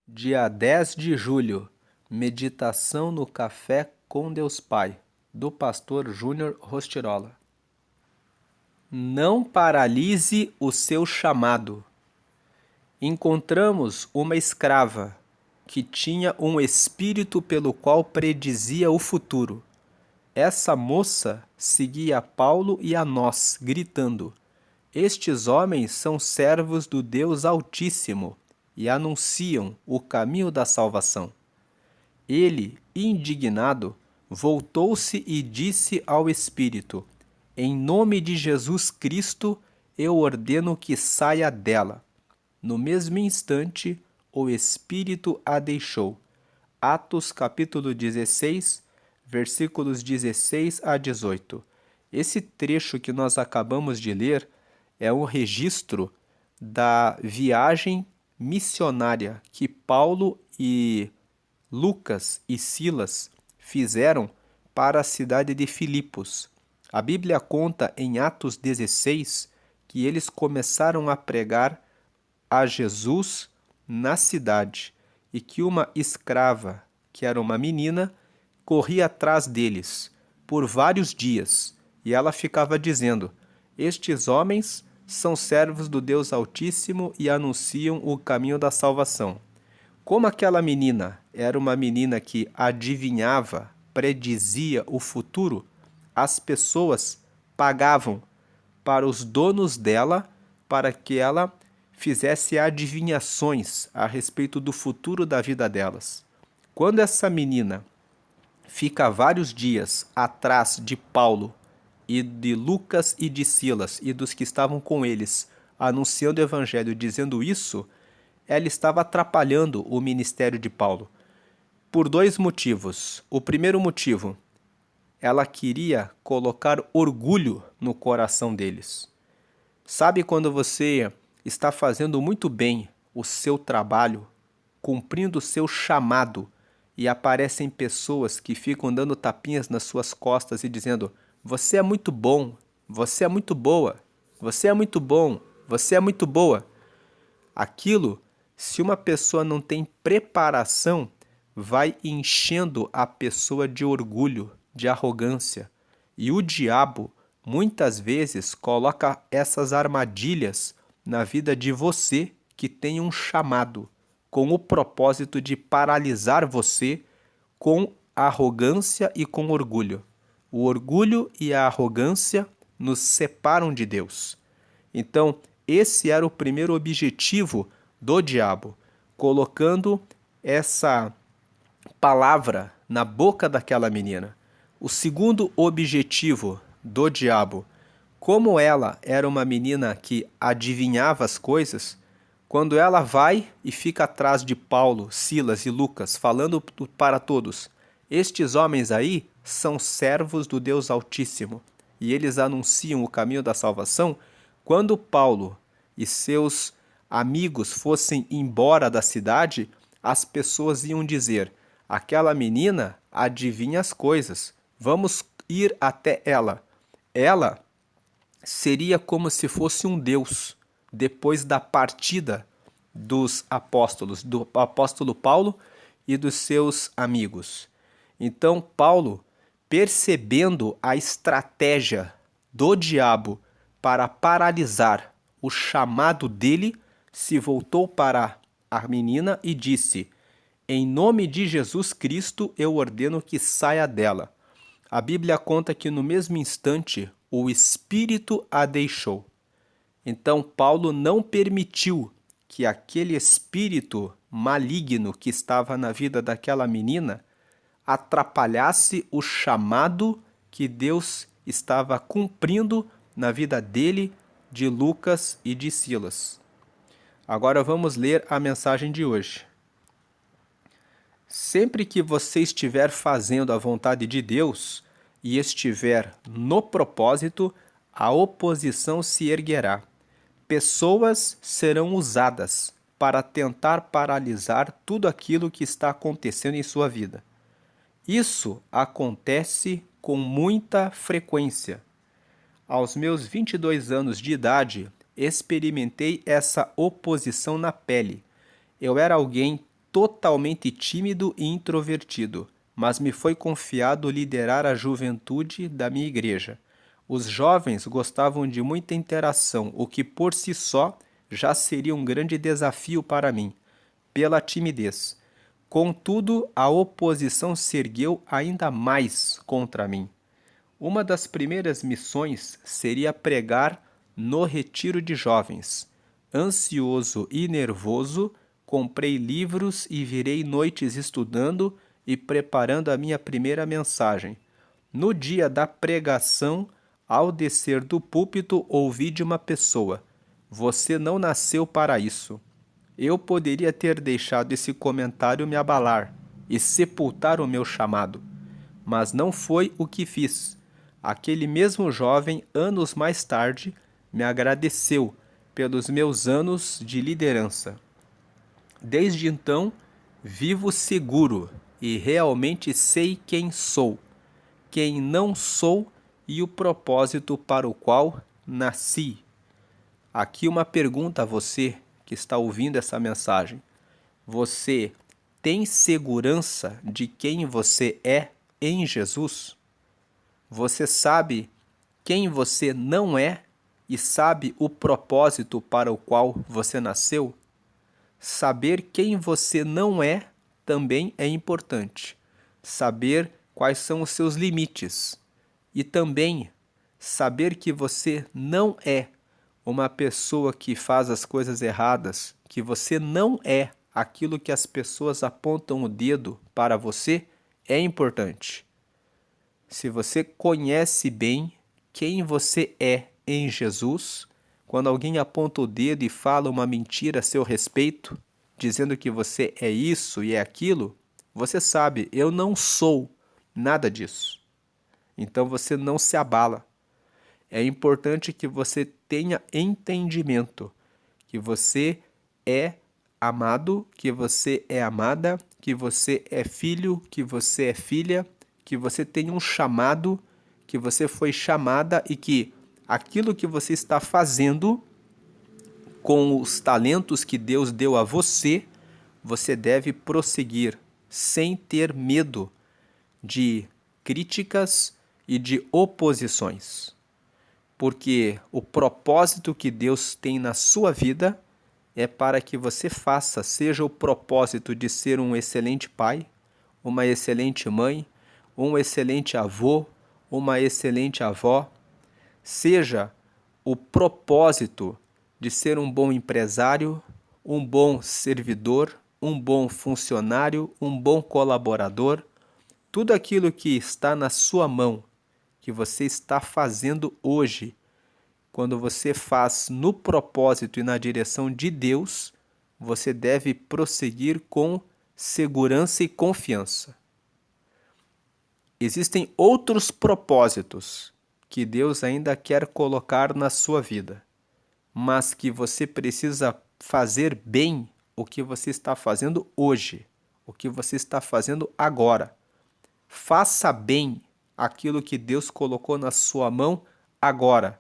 Dia 10 de julho, meditação no Café com Deus Pai, do pastor Júnior Rostirola. Não paralise o seu chamado. Encontramos uma escrava que tinha um espírito pelo qual predizia o futuro. Essa moça seguia a Paulo e a nós, gritando: Estes homens são servos do Deus Altíssimo e anunciam o caminho da salvação. Ele, indignado, voltou-se e disse ao espírito: Em nome de Jesus Cristo, eu ordeno que saia dela. No mesmo instante, o espírito a deixou. Atos capítulo 16, versículos 16 a 18. Esse trecho que nós acabamos de ler é um registro da viagem missionária que Paulo e Lucas e Silas fizeram para a cidade de Filipos. A Bíblia conta em Atos 16 que eles começaram a pregar a Jesus na cidade e que uma escrava, que era uma menina, corria atrás deles por vários dias e ela ficava dizendo: Estes homens são servos do Deus Altíssimo e anunciam o caminho da salvação. Como aquela menina era uma menina que adivinhava, predizia o futuro, as pessoas pagavam para os donos dela para que ela fizesse adivinhações a respeito do futuro da vida delas. Quando essa menina fica vários dias atrás de Paulo e de Lucas e de Silas e dos que estavam com eles, anunciando o evangelho, dizendo isso, ela estava atrapalhando o ministério de Paulo. Por dois motivos. O primeiro motivo, ela queria colocar orgulho no coração deles. Sabe quando você está fazendo muito bem o seu trabalho, cumprindo o seu chamado, e aparecem pessoas que ficam dando tapinhas nas suas costas e dizendo: Você é muito bom, você é muito boa, você é muito bom, você é muito boa. Aquilo, se uma pessoa não tem preparação, vai enchendo a pessoa de orgulho, de arrogância. E o diabo, muitas vezes, coloca essas armadilhas na vida de você que tem um chamado, com o propósito de paralisar você com arrogância e com orgulho. O orgulho e a arrogância nos separam de Deus. Então, esse era o primeiro objetivo do diabo, colocando essa palavra na boca daquela menina. O segundo objetivo do diabo, como ela era uma menina que adivinhava as coisas, quando ela vai e fica atrás de Paulo, Silas e Lucas, falando para todos: Estes homens aí são servos do Deus Altíssimo e eles anunciam o caminho da salvação. Quando Paulo e seus amigos fossem embora da cidade, as pessoas iam dizer: Aquela menina adivinha as coisas, vamos ir até ela. Ela seria como se fosse um Deus depois da partida dos apóstolos, do apóstolo Paulo e dos seus amigos. Então, Paulo, percebendo a estratégia do diabo para paralisar o chamado dele, se voltou para a menina e disse: Em nome de Jesus Cristo, eu ordeno que saia dela. A Bíblia conta que no mesmo instante o espírito a deixou. Então Paulo não permitiu que aquele espírito maligno que estava na vida daquela menina atrapalhasse o chamado que Deus estava cumprindo na vida dele, de Lucas e de Silas. Agora vamos ler a mensagem de hoje. Sempre que você estiver fazendo a vontade de Deus e estiver no propósito, a oposição se erguerá. Pessoas serão usadas para tentar paralisar tudo aquilo que está acontecendo em sua vida. Isso acontece com muita frequência. Aos meus 22 anos de idade, experimentei essa oposição na pele. Eu era alguém totalmente tímido e introvertido, mas me foi confiado liderar a juventude da minha igreja. Os jovens gostavam de muita interação, o que por si só já seria um grande desafio para mim, pela timidez. Contudo, a oposição se ergueu ainda mais contra mim. Uma das primeiras missões seria pregar no retiro de jovens. Ansioso e nervoso, comprei livros e virei noites estudando e preparando a minha primeira mensagem. No dia da pregação, ao descer do púlpito, ouvi de uma pessoa: "Você não nasceu para isso." Eu poderia ter deixado esse comentário me abalar e sepultar o meu chamado, mas não foi o que fiz. Aquele mesmo jovem, anos mais tarde, me agradeceu pelos meus anos de liderança. Desde então, vivo seguro e realmente sei quem sou, quem não sou e o propósito para o qual nasci. Aqui uma pergunta a você que está ouvindo essa mensagem. Você tem segurança de quem você é em Jesus? Você sabe quem você não é e sabe o propósito para o qual você nasceu? Saber quem você não é também é importante. Saber quais são os seus limites. E também saber que você não é uma pessoa que faz as coisas erradas, que você não é aquilo que as pessoas apontam o dedo para você, é importante. Se você conhece bem quem você é em Jesus, quando alguém aponta o dedo e fala uma mentira a seu respeito, dizendo que você é isso e é aquilo, você sabe, eu não sou nada disso. Então você não se abala. É importante que você tenha entendimento, que você é amado, que você é amada, que você é filho, que você é filha, que você tem um chamado, que você foi chamada e que aquilo que você está fazendo com os talentos que Deus deu a você, você deve prosseguir sem ter medo de críticas e de oposições. Porque o propósito que Deus tem na sua vida é para que você faça, seja o propósito de ser um excelente pai, uma excelente mãe, um excelente avô, uma excelente avó, seja o propósito de ser um bom empresário, um bom servidor, um bom funcionário, um bom colaborador, tudo aquilo que está na sua mão, que você está fazendo hoje, quando você faz no propósito e na direção de Deus, você deve prosseguir com segurança e confiança. Existem outros propósitos que Deus ainda quer colocar na sua vida, mas que você precisa fazer bem o que você está fazendo hoje, o que você está fazendo agora. Faça bem aquilo que Deus colocou na sua mão agora.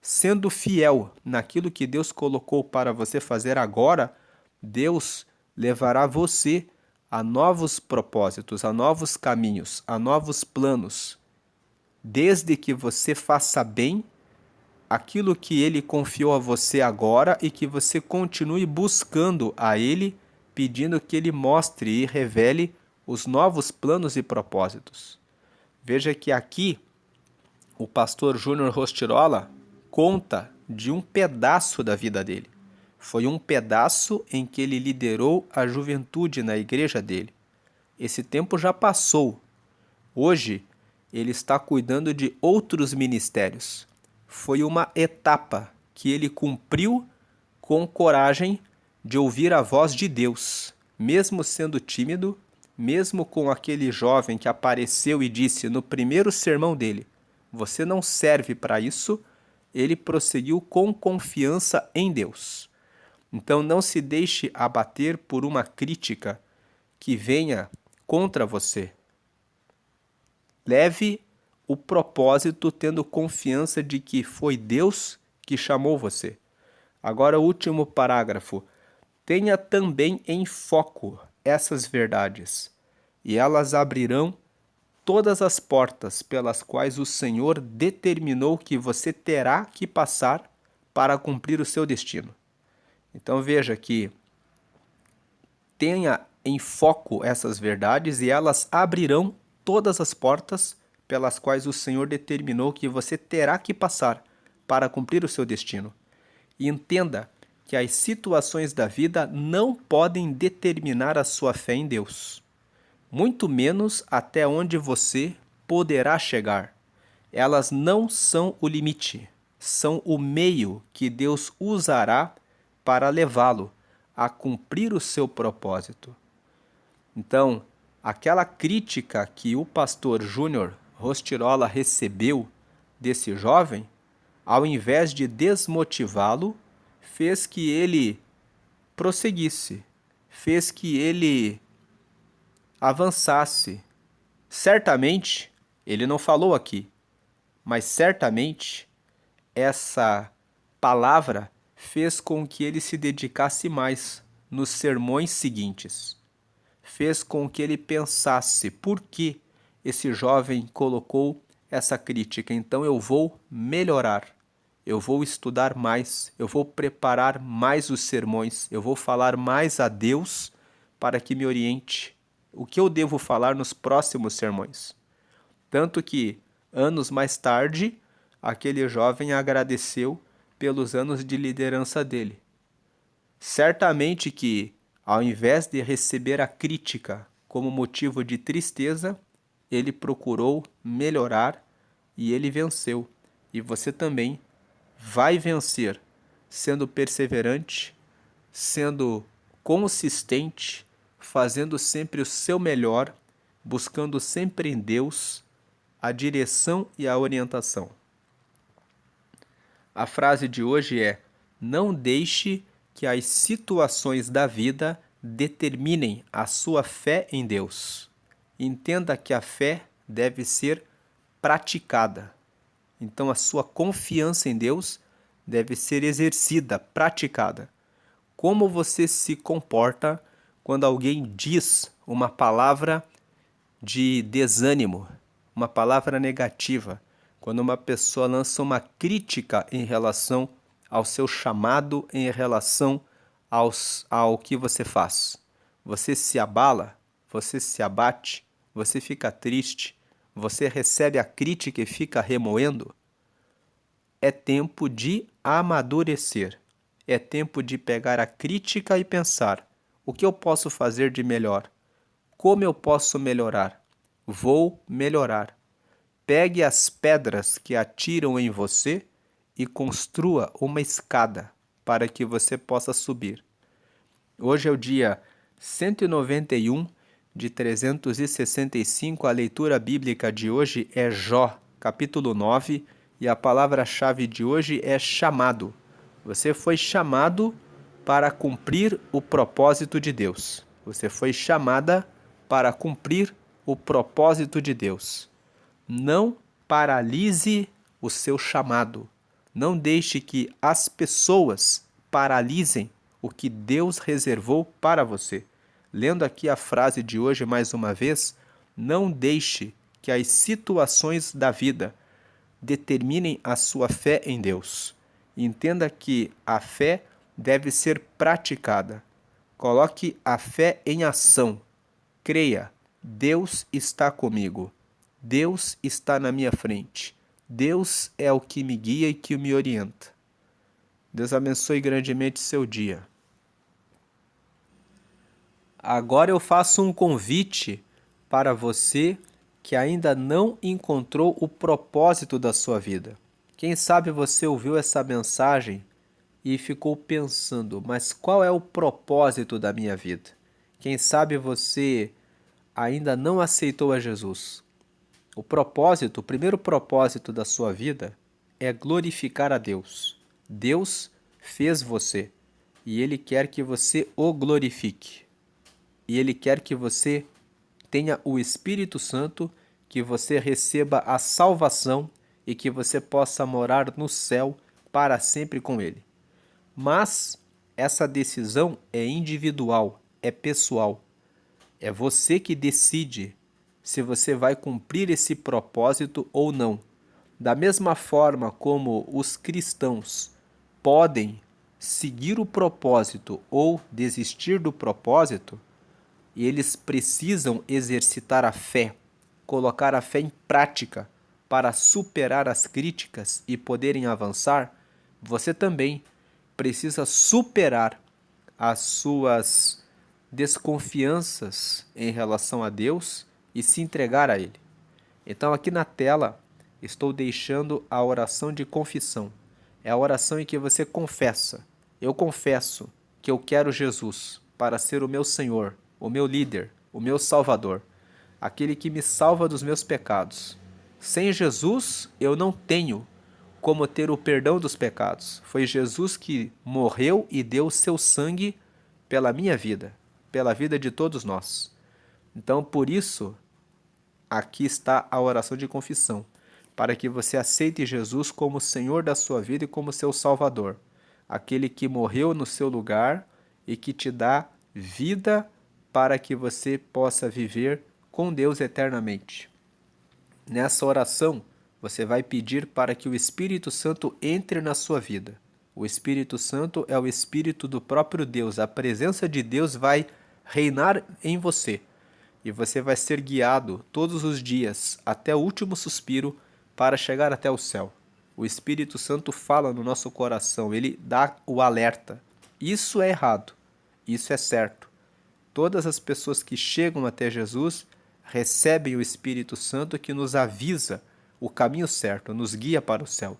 Sendo fiel naquilo que Deus colocou para você fazer agora, Deus levará você a novos propósitos, a novos caminhos, a novos planos. Desde que você faça bem aquilo que Ele confiou a você agora e que você continue buscando a Ele, pedindo que Ele mostre e revele os novos planos e propósitos. Veja que aqui o pastor Júnior Rostirola conta de um pedaço da vida dele. Foi um pedaço em que ele liderou a juventude na igreja dele. Esse tempo já passou. Hoje, ele está cuidando de outros ministérios. Foi uma etapa que ele cumpriu com coragem de ouvir a voz de Deus, mesmo sendo tímido, mesmo com aquele jovem que apareceu e disse no primeiro sermão dele: "Você não serve para isso", ele prosseguiu com confiança em Deus. Então não se deixe abater por uma crítica que venha contra você. Leve o propósito tendo confiança de que foi Deus que chamou você. Agora o último parágrafo. Tenha também em foco essas verdades, e elas abrirão todas as portas pelas quais o Senhor determinou que você terá que passar para cumprir o seu destino. Então veja que tenha em foco essas verdades e elas abrirão todas as portas pelas quais o Senhor determinou que você terá que passar para cumprir o seu destino. E entenda que as situações da vida não podem determinar a sua fé em Deus, muito menos até onde você poderá chegar. Elas não são o limite, são o meio que Deus usará para levá-lo a cumprir o seu propósito. Então, aquela crítica que o pastor Júnior Rostirola recebeu desse jovem, ao invés de desmotivá-lo, fez que ele prosseguisse, fez que ele avançasse. Certamente, ele não falou aqui, mas certamente essa palavra fez com que ele se dedicasse mais nos sermões seguintes. Fez com que ele pensasse por que esse jovem colocou essa crítica. Então eu vou melhorar, eu vou estudar mais, eu vou preparar mais os sermões, eu vou falar mais a Deus para que me oriente o que eu devo falar nos próximos sermões. Tanto que, anos mais tarde, aquele jovem agradeceu pelos anos de liderança dele. Certamente que, ao invés de receber a crítica como motivo de tristeza, ele procurou melhorar e ele venceu. E você também vai vencer, sendo perseverante, sendo consistente, fazendo sempre o seu melhor, buscando sempre em Deus a direção e a orientação. A frase de hoje é: não deixe que as situações da vida determinem a sua fé em Deus. Entenda que a fé deve ser praticada. Então a sua confiança em Deus deve ser exercida, praticada. Como você se comporta quando alguém diz uma palavra de desânimo, uma palavra negativa, quando uma pessoa lança uma crítica em relação ao seu chamado, em relação ao que você faz? Você se abala? Você se abate? Você fica triste? Você recebe a crítica e fica remoendo? É tempo de amadurecer. É tempo de pegar a crítica e pensar: o que eu posso fazer de melhor? Como eu posso melhorar? Vou melhorar. Pegue as pedras que atiram em você e construa uma escada para que você possa subir. Hoje é o dia 191 de 365. A leitura bíblica de hoje é Jó, capítulo 9, e a palavra-chave de hoje é chamado. Você foi chamado para cumprir o propósito de Deus. Você foi chamada para cumprir o propósito de Deus. Não paralise o seu chamado. Não deixe que as pessoas paralisem o que Deus reservou para você. Lendo aqui a frase de hoje mais uma vez: não deixe que as situações da vida determinem a sua fé em Deus. Entenda que a fé deve ser praticada. Coloque a fé em ação. Creia, Deus está comigo. Deus está na minha frente. Deus é o que me guia e que me orienta. Deus abençoe grandemente seu dia. Agora eu faço um convite para você que ainda não encontrou o propósito da sua vida. Quem sabe você ouviu essa mensagem e ficou pensando: mas qual é o propósito da minha vida? Quem sabe você ainda não aceitou a Jesus. O primeiro propósito da sua vida é glorificar a Deus. Deus fez você e Ele quer que você o glorifique. E Ele quer que você tenha o Espírito Santo, que você receba a salvação e que você possa morar no céu para sempre com Ele. Mas essa decisão é individual, é pessoal. É você que decide se você vai cumprir esse propósito ou não. Da mesma forma como os cristãos podem seguir o propósito ou desistir do propósito, e eles precisam exercitar a fé, colocar a fé em prática para superar as críticas e poderem avançar, você também precisa superar as suas desconfianças em relação a Deus e se entregar a Ele. Então, aqui na tela, estou deixando a oração de confissão. É a oração em que você confessa. Eu confesso que eu quero Jesus para ser o meu Senhor, o meu líder, o meu Salvador, aquele que me salva dos meus pecados. Sem Jesus, eu não tenho como ter o perdão dos pecados. Foi Jesus que morreu e deu o seu sangue pela minha vida, pela vida de todos nós. Então, por isso, aqui está a oração de confissão, para que você aceite Jesus como Senhor da sua vida e como seu Salvador, aquele que morreu no seu lugar e que te dá vida para que você possa viver com Deus eternamente. Nessa oração, você vai pedir para que o Espírito Santo entre na sua vida. O Espírito Santo é o Espírito do próprio Deus. A presença de Deus vai reinar em você. E você vai ser guiado todos os dias, até o último suspiro, para chegar até o céu. O Espírito Santo fala no nosso coração, ele dá o alerta. Isso é errado, isso é certo. Todas as pessoas que chegam até Jesus recebem o Espírito Santo que nos avisa o caminho certo, nos guia para o céu.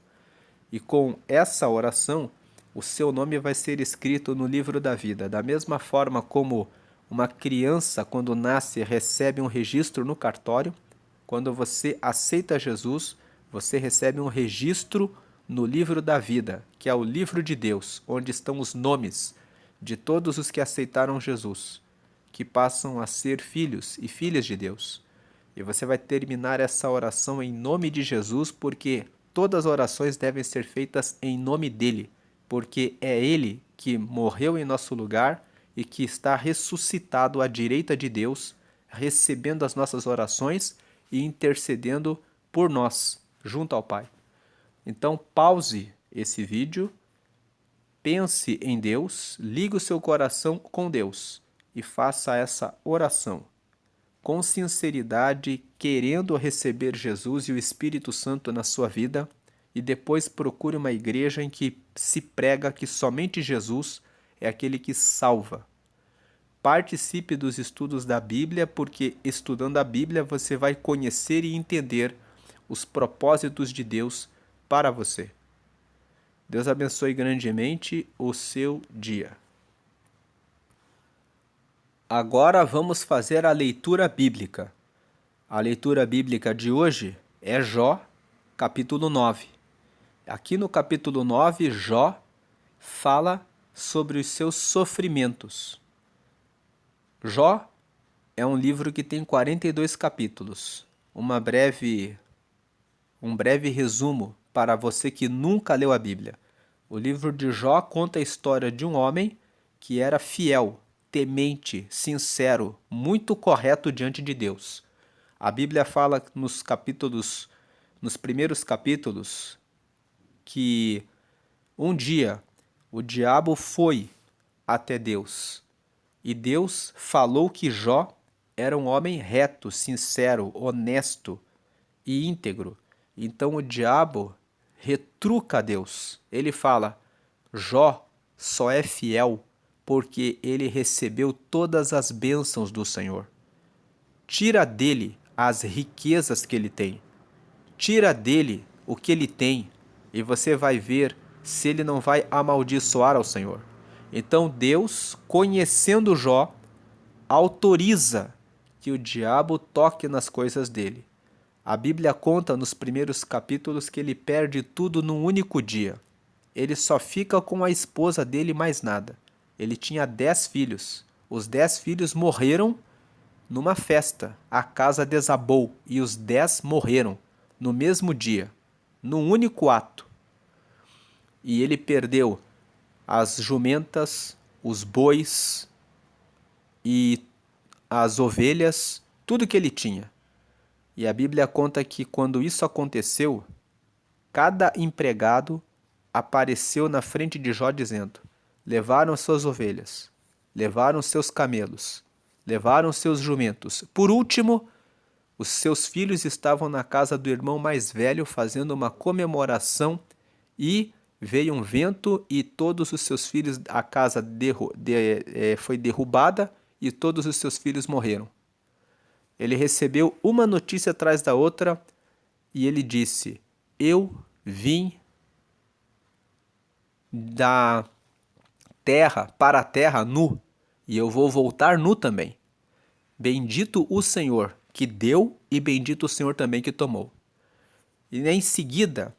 E com essa oração, o seu nome vai ser escrito no livro da vida, da mesma forma como uma criança, quando nasce, recebe um registro no cartório. Quando você aceita Jesus, você recebe um registro no livro da vida, que é o livro de Deus, onde estão os nomes de todos os que aceitaram Jesus, que passam a ser filhos e filhas de Deus. E você vai terminar essa oração em nome de Jesus, porque todas as orações devem ser feitas em nome dele, porque é ele que morreu em nosso lugar e que está ressuscitado à direita de Deus, recebendo as nossas orações e intercedendo por nós, junto ao Pai. Então, pause esse vídeo, pense em Deus, ligue o seu coração com Deus e faça essa oração com sinceridade, querendo receber Jesus e o Espírito Santo na sua vida, e depois procure uma igreja em que se prega que somente Jesus é aquele que salva. Participe dos estudos da Bíblia, porque estudando a Bíblia você vai conhecer e entender os propósitos de Deus para você. Deus abençoe grandemente o seu dia. Agora vamos fazer a leitura bíblica. A leitura bíblica de hoje é Jó, capítulo 9. Aqui no capítulo 9, Jó fala sobre os seus sofrimentos. Jó é um livro que tem 42 capítulos. Um breve resumo para você que nunca leu a Bíblia. O livro de Jó conta a história de um homem que era fiel, temente, sincero, muito correto diante de Deus. A Bíblia fala nos primeiros capítulos, que um dia o diabo foi até Deus e Deus falou que Jó era um homem reto, sincero, honesto e íntegro. Então o diabo retruca a Deus. Ele fala: Jó só é fiel porque ele recebeu todas as bênçãos do Senhor. Tira dele as riquezas que ele tem. Tira dele o que ele tem e você vai ver se ele não vai amaldiçoar ao Senhor. Então Deus, conhecendo Jó, autoriza que o diabo toque nas coisas dele. A Bíblia conta nos primeiros capítulos que ele perde tudo num único dia. Ele só fica com a esposa dele e mais nada. Ele tinha 10 filhos. Os 10 filhos morreram numa festa. A casa desabou e os 10 morreram no mesmo dia, num único ato. E ele perdeu as jumentas, os bois e as ovelhas, tudo que ele tinha. E a Bíblia conta que quando isso aconteceu, cada empregado apareceu na frente de Jó dizendo: levaram suas ovelhas, levaram seus camelos, levaram seus jumentos. Por último, os seus filhos estavam na casa do irmão mais velho fazendo uma comemoração e veio um vento e todos os seus filhos, a casa foi derrubada e todos os seus filhos morreram. Ele recebeu uma notícia atrás da outra e ele disse: eu vim da terra para a terra nu e eu vou voltar nu também. Bendito o Senhor que deu e bendito o Senhor também que tomou. E em seguida,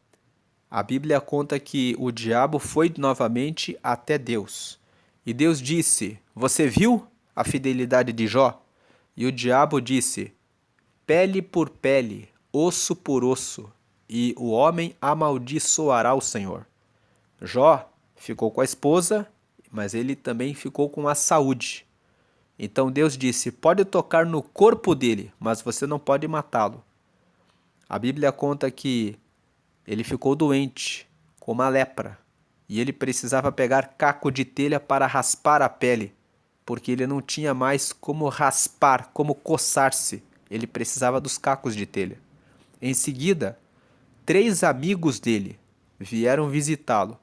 a Bíblia conta que o diabo foi novamente até Deus. E Deus disse: você viu a fidelidade de Jó? E o diabo disse: pele por pele, osso por osso, e o homem amaldiçoará o Senhor. Jó ficou com a esposa, mas ele também ficou com a saúde. Então Deus disse: pode tocar no corpo dele, mas você não pode matá-lo. A Bíblia conta que ele ficou doente, com uma lepra, e ele precisava pegar caco de telha para raspar a pele, porque ele não tinha mais como raspar, como coçar-se. Ele precisava dos cacos de telha. Em seguida, 3 amigos dele vieram visitá-lo.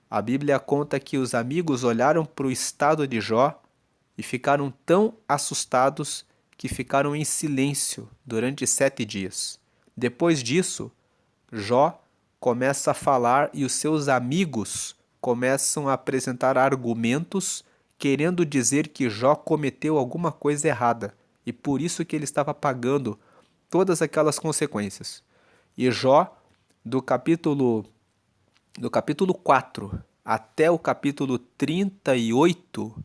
A Bíblia conta que os amigos olharam para o estado de Jó e ficaram tão assustados que ficaram em silêncio durante 7 dias. Depois disso, Jó começa a falar e os seus amigos começam a apresentar argumentos querendo dizer que Jó cometeu alguma coisa errada e por isso que ele estava pagando todas aquelas consequências. E Jó, do capítulo 4 até o capítulo 38,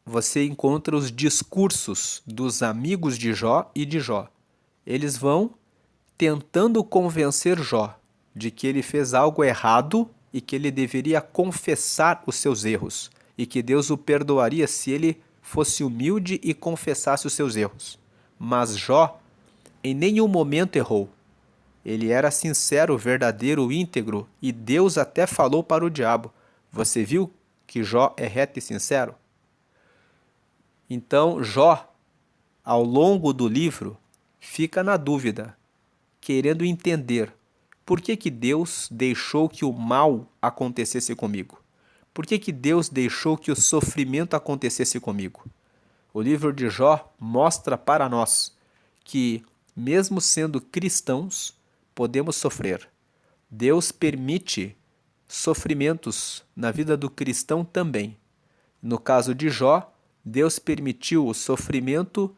você encontra os discursos dos amigos de Jó e de Jó. Eles vão tentando convencer Jó de que ele fez algo errado e que ele deveria confessar os seus erros e que Deus o perdoaria se ele fosse humilde e confessasse os seus erros. Mas Jó em nenhum momento errou. Ele era sincero, verdadeiro, íntegro e Deus até falou para o diabo: você viu que Jó é reto e sincero? Então Jó, ao longo do livro, fica na dúvida, querendo entender por que Deus deixou que o mal acontecesse comigo. Por que Deus deixou que o sofrimento acontecesse comigo? O livro de Jó mostra para nós que, mesmo sendo cristãos, podemos sofrer. Deus permite sofrimentos na vida do cristão também. No caso de Jó, Deus permitiu o sofrimento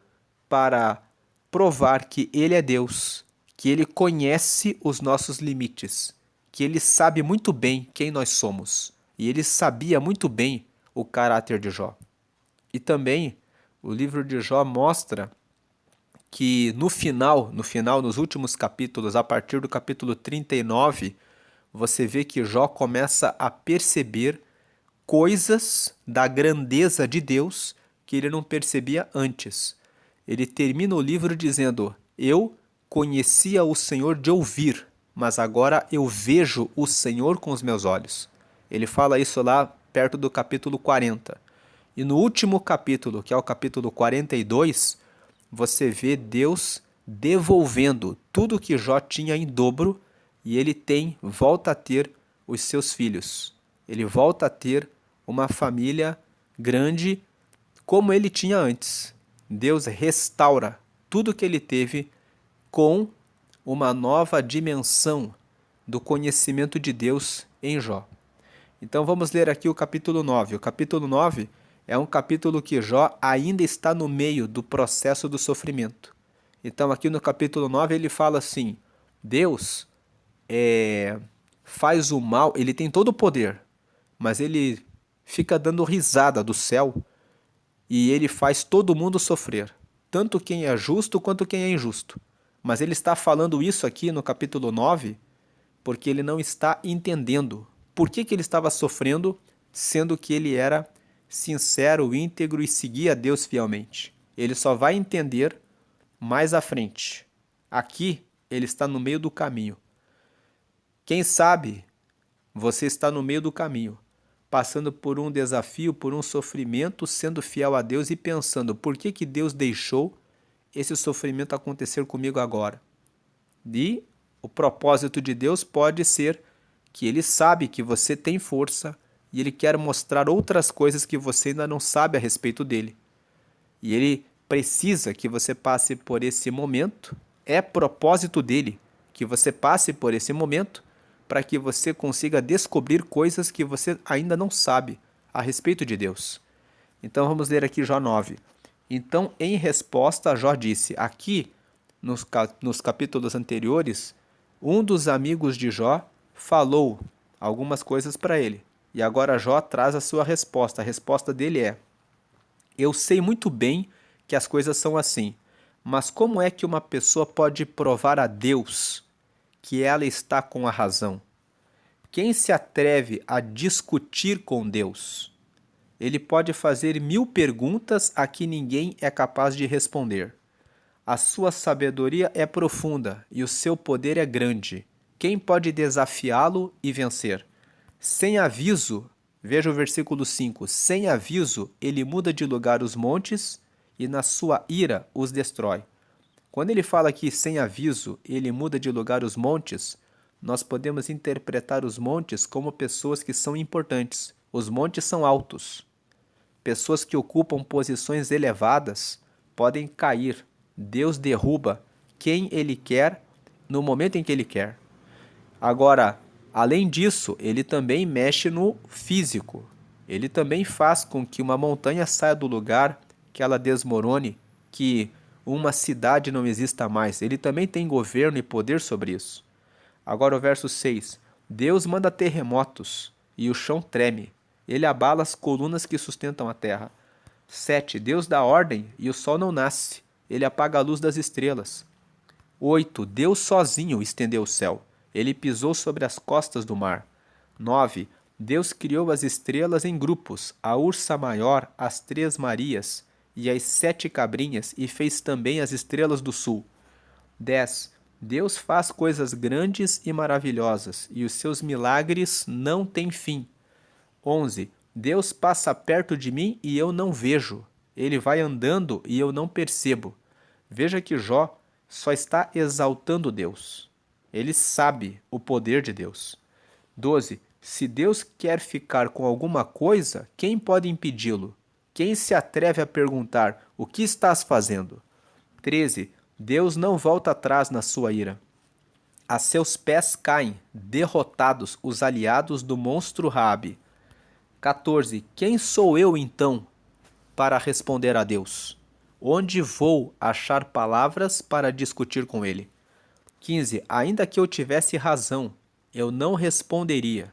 para provar que Ele é Deus, que Ele conhece os nossos limites, que Ele sabe muito bem quem nós somos. E Ele sabia muito bem o caráter de Jó. E também o livro de Jó mostra que no final, nos últimos capítulos, a partir do capítulo 39, você vê que Jó começa a perceber coisas da grandeza de Deus que ele não percebia antes. Ele termina o livro dizendo: eu conhecia o Senhor de ouvir, mas agora eu vejo o Senhor com os meus olhos. Ele fala isso lá perto do capítulo 40. E no último capítulo, que é o capítulo 42, você vê Deus devolvendo tudo que Jó tinha em dobro e ele volta a ter os seus filhos. Ele volta a ter uma família grande como ele tinha antes. Deus restaura tudo que ele teve com uma nova dimensão do conhecimento de Deus em Jó. Então vamos ler aqui o capítulo 9. O capítulo 9 é um capítulo que Jó ainda está no meio do processo do sofrimento. Então aqui no capítulo 9 ele fala assim: Deus faz o mal, ele tem todo o poder, mas ele fica dando risada do céu e ele faz todo mundo sofrer, tanto quem é justo quanto quem é injusto. Mas ele está falando isso aqui no capítulo 9 porque ele não está entendendo por que ele estava sofrendo, sendo que ele era sincero, íntegro e seguia a Deus fielmente. Ele só vai entender mais à frente. Aqui, ele está no meio do caminho. Quem sabe você está no meio do caminho, passando por um desafio, por um sofrimento, sendo fiel a Deus e pensando, por que que Deus deixou esse sofrimento acontecer comigo agora? E o propósito de Deus pode ser que Ele sabe que você tem força e Ele quer mostrar outras coisas que você ainda não sabe a respeito dele. E Ele precisa que você passe por esse momento, é propósito dele que você passe por esse momento para que você consiga descobrir coisas que você ainda não sabe a respeito de Deus. Então vamos ler aqui Jó 9. Então, em resposta, Jó disse, aqui nos capítulos anteriores, um dos amigos de Jó falou algumas coisas para ele. E agora Jó traz a sua resposta. A resposta dele é: eu sei muito bem que as coisas são assim, mas como é que uma pessoa pode provar a Deus que ela está com a razão? Quem se atreve a discutir com Deus? Ele pode fazer 1000 perguntas a que ninguém é capaz de responder. A sua sabedoria é profunda e o seu poder é grande. Quem pode desafiá-lo e vencer? Sem aviso, veja o versículo 5, sem aviso ele muda de lugar os montes e na sua ira os destrói. Quando ele fala aqui sem aviso, ele muda de lugar os montes, nós podemos interpretar os montes como pessoas que são importantes. Os montes são altos. Pessoas que ocupam posições elevadas podem cair. Deus derruba quem Ele quer no momento em que Ele quer. Agora, além disso, Ele também mexe no físico. Ele também faz com que uma montanha saia do lugar, que ela desmorone, que uma cidade não exista mais. Ele também tem governo e poder sobre isso. Agora o verso 6. Deus manda terremotos e o chão treme. Ele abala as colunas que sustentam a terra. 7. Deus dá ordem e o sol não nasce. Ele apaga a luz das estrelas. 8. Deus sozinho estendeu o céu. Ele pisou sobre as costas do mar. 9. Deus criou as estrelas em grupos, a Ursa Maior, as 3 Marias e as 7 cabrinhas, e fez também as estrelas do sul. 10. Deus faz coisas grandes e maravilhosas, e os seus milagres não têm fim. 11. Deus passa perto de mim e eu não vejo. Ele vai andando e eu não percebo. Veja que Jó só está exaltando Deus. Ele sabe o poder de Deus. 12. Se Deus quer ficar com alguma coisa, quem pode impedi-lo? Quem se atreve a perguntar, o que estás fazendo? 13. Deus não volta atrás na sua ira. A seus pés caem, derrotados, os aliados do monstro Raabe. 14. Quem sou eu, então, para responder a Deus? Onde vou achar palavras para discutir com ele? 15. Ainda que eu tivesse razão, eu não responderia.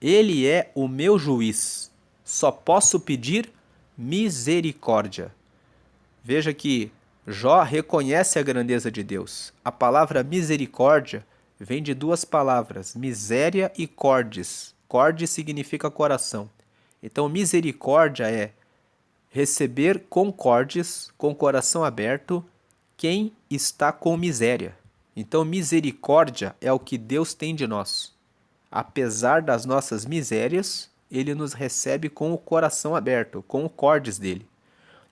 Ele é o meu juiz. Só posso pedir misericórdia. Veja que Jó reconhece a grandeza de Deus. A palavra misericórdia vem de 2 palavras, miséria e cordes. Cordes significa coração. Então, misericórdia é receber com cordes, com o coração aberto, quem está com miséria. Então, misericórdia é o que Deus tem de nós. Apesar das nossas misérias, Ele nos recebe com o coração aberto, com o cordes dele.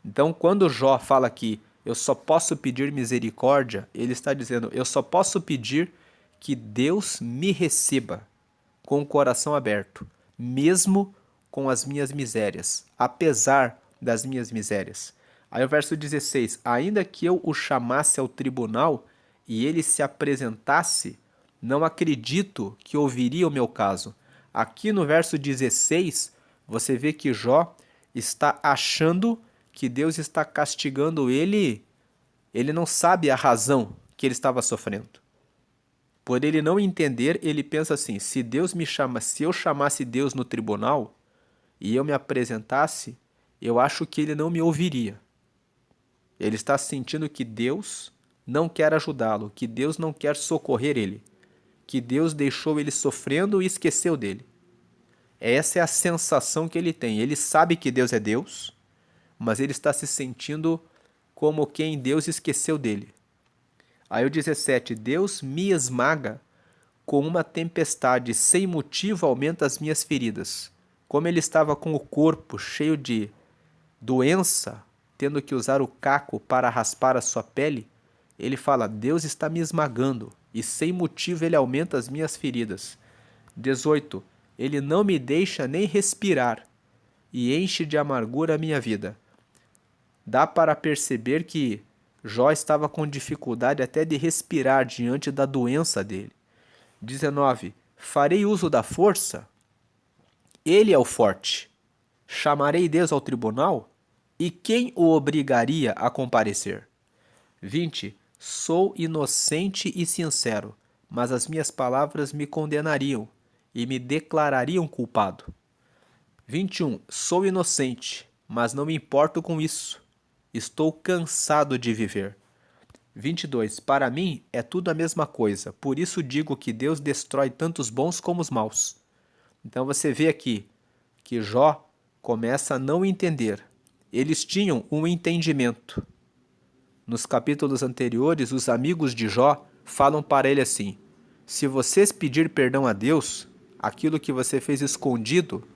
Então, quando Jó fala aqui, eu só posso pedir misericórdia, ele está dizendo, eu só posso pedir que Deus me receba com o coração aberto, mesmo com as minhas misérias, apesar das minhas misérias. Aí o verso 16, ainda que eu o chamasse ao tribunal e ele se apresentasse, não acredito que ouviria o meu caso. Aqui no verso 16, você vê que Jó está achando que Deus está castigando ele não sabe a razão que ele estava sofrendo. Por ele não entender, ele pensa assim, se eu chamasse Deus no tribunal e eu me apresentasse, eu acho que ele não me ouviria. Ele está sentindo que Deus não quer ajudá-lo, que Deus não quer socorrer ele, que Deus deixou ele sofrendo e esqueceu dele. Essa é a sensação que ele tem. Ele sabe que Deus é Deus, mas ele está se sentindo como quem Deus esqueceu dele. Aí o 17, Deus me esmaga com uma tempestade, sem motivo aumenta as minhas feridas. Como ele estava com o corpo cheio de doença, tendo que usar o caco para raspar a sua pele, ele fala, Deus está me esmagando, e sem motivo ele aumenta as minhas feridas. 18, ele não me deixa nem respirar, e enche de amargura a minha vida. Dá para perceber que Jó estava com dificuldade até de respirar diante da doença dele. 19. Farei uso da força? Ele é o forte. Chamarei Deus ao tribunal? E quem o obrigaria a comparecer? 20. Sou inocente e sincero, mas as minhas palavras me condenariam e me declarariam culpado. 21. Sou inocente, mas não me importo com isso. Estou cansado de viver. 22. Para mim é tudo a mesma coisa, por isso digo que Deus destrói tanto os bons como os maus. Então você vê aqui que Jó começa a não entender. Eles tinham um entendimento. Nos capítulos anteriores, os amigos de Jó falam para ele assim: se vocês pedir perdão a Deus, aquilo que você fez escondido,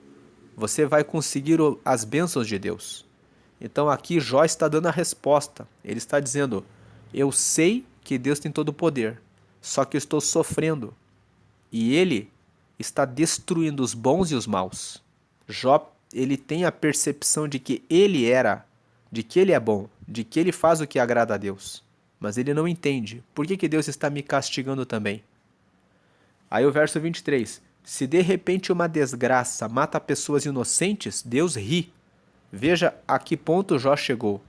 você vai conseguir as bênçãos de Deus. Então aqui Jó está dando a resposta. Ele está dizendo: eu sei que Deus tem todo o poder, só que eu estou sofrendo. E ele está destruindo os bons e os maus. Jó, ele tem a percepção de que ele é bom, de que ele faz o que agrada a Deus. Mas ele não entende. Por que Deus está me castigando também? Aí o verso 23. Se de repente uma desgraça mata pessoas inocentes, Deus ri. Veja a que ponto Jó chegou.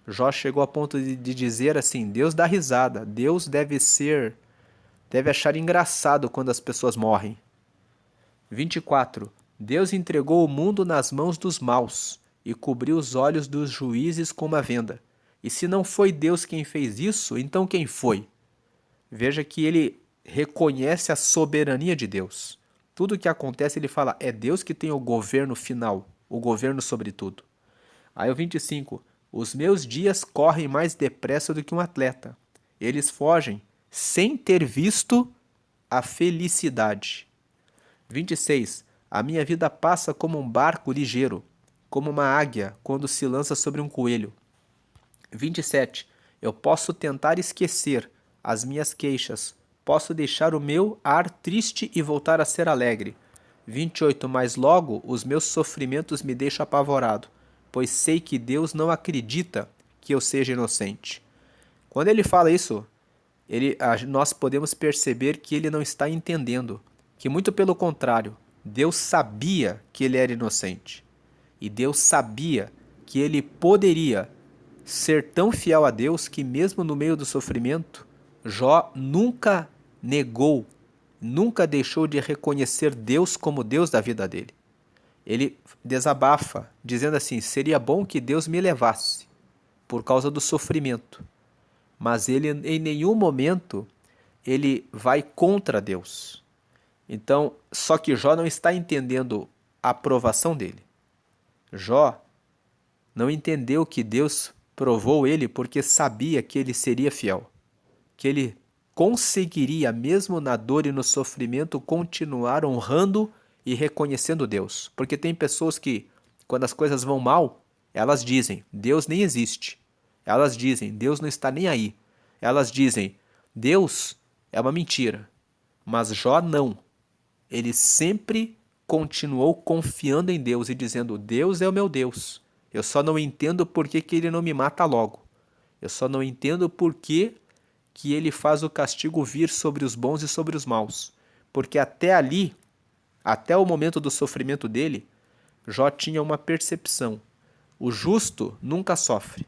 Jó chegou a ponto de dizer assim, Deus dá risada, Deus deve achar engraçado quando as pessoas morrem. 24. Deus entregou o mundo nas mãos dos maus e cobriu os olhos dos juízes com uma venda. E se não foi Deus quem fez isso, então quem foi? Veja que ele reconhece a soberania de Deus. Tudo o que acontece, ele fala, é Deus que tem o governo final, o governo sobre tudo. Aí o 25, os meus dias correm mais depressa do que um atleta. Eles fogem sem ter visto a felicidade. 26, a minha vida passa como um barco ligeiro, como uma águia quando se lança sobre um coelho. 27, eu posso tentar esquecer as minhas queixas, posso deixar o meu ar triste e voltar a ser alegre. 28, mas logo os meus sofrimentos me deixam apavorado, pois sei que Deus não acredita que eu seja inocente. Quando ele fala isso, nós podemos perceber que ele não está entendendo, que muito pelo contrário, Deus sabia que ele era inocente. E Deus sabia que ele poderia ser tão fiel a Deus que mesmo no meio do sofrimento, Jó nunca negou, nunca deixou de reconhecer Deus como Deus da vida dele. Ele desabafa, dizendo assim, seria bom que Deus me levasse, por causa do sofrimento. Mas ele, em nenhum momento, ele vai contra Deus. Então, só que Jó não está entendendo a aprovação dele. Jó não entendeu que Deus provou ele porque sabia que ele seria fiel, que ele conseguiria, mesmo na dor e no sofrimento, continuar honrando e reconhecendo Deus. Porque tem pessoas que, quando as coisas vão mal, elas dizem, Deus nem existe. Elas dizem, Deus não está nem aí. Elas dizem, Deus é uma mentira. Mas Jó não. Ele sempre continuou confiando em Deus e dizendo, Deus é o meu Deus. Eu só não entendo por que ele não me mata logo. Eu só não entendo por que ele faz o castigo vir sobre os bons e sobre os maus. Porque até ali, até o momento do sofrimento dele, Jó tinha uma percepção. O justo nunca sofre.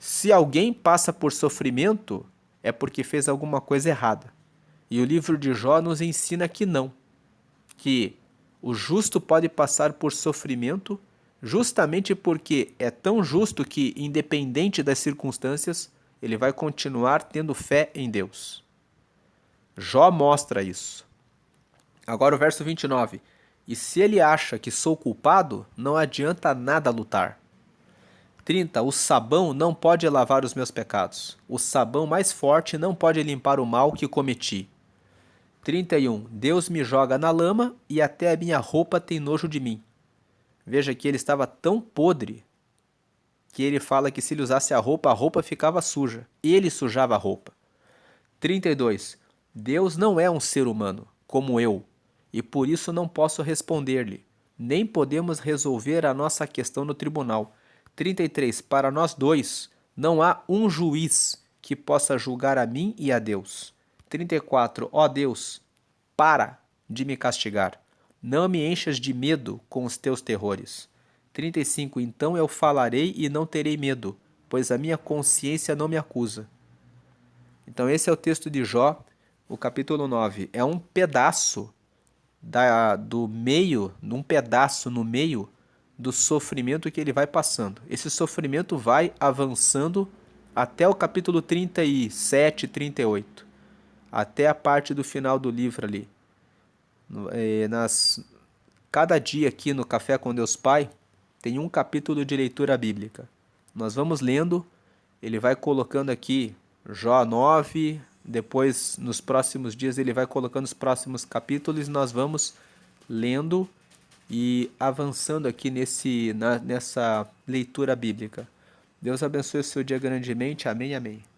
Se alguém passa por sofrimento, é porque fez alguma coisa errada. E o livro de Jó nos ensina que não. Que o justo pode passar por sofrimento justamente porque é tão justo que, independente das circunstâncias, ele vai continuar tendo fé em Deus. Jó mostra isso. Agora o verso 29. E se ele acha que sou culpado, não adianta nada lutar. 30. O sabão não pode lavar os meus pecados. O sabão mais forte não pode limpar o mal que cometi. 31. Deus me joga na lama e até a minha roupa tem nojo de mim. Veja que ele estava tão podre que ele fala que se ele usasse a roupa ficava suja. Ele sujava a roupa. 32. Deus não é um ser humano, como eu, e por isso não posso responder-lhe. Nem podemos resolver a nossa questão no tribunal. 33. Para nós dois, não há um juiz que possa julgar a mim e a Deus. 34. Ó Deus, para de me castigar. Não me enchas de medo com os teus terrores. 35. Então eu falarei e não terei medo, pois a minha consciência não me acusa. Então esse é o texto de Jó, o capítulo 9. É um pedaço do meio, num pedaço no meio do sofrimento que ele vai passando. Esse sofrimento vai avançando até o capítulo 37, 38. Até a parte do final do livro ali. Cada dia aqui no Café com Deus Pai tem um capítulo de leitura bíblica. Nós vamos lendo, ele vai colocando aqui Jó 9, depois nos próximos dias ele vai colocando os próximos capítulos e nós vamos lendo e avançando aqui nessa leitura bíblica. Deus abençoe o seu dia grandemente. Amém, amém.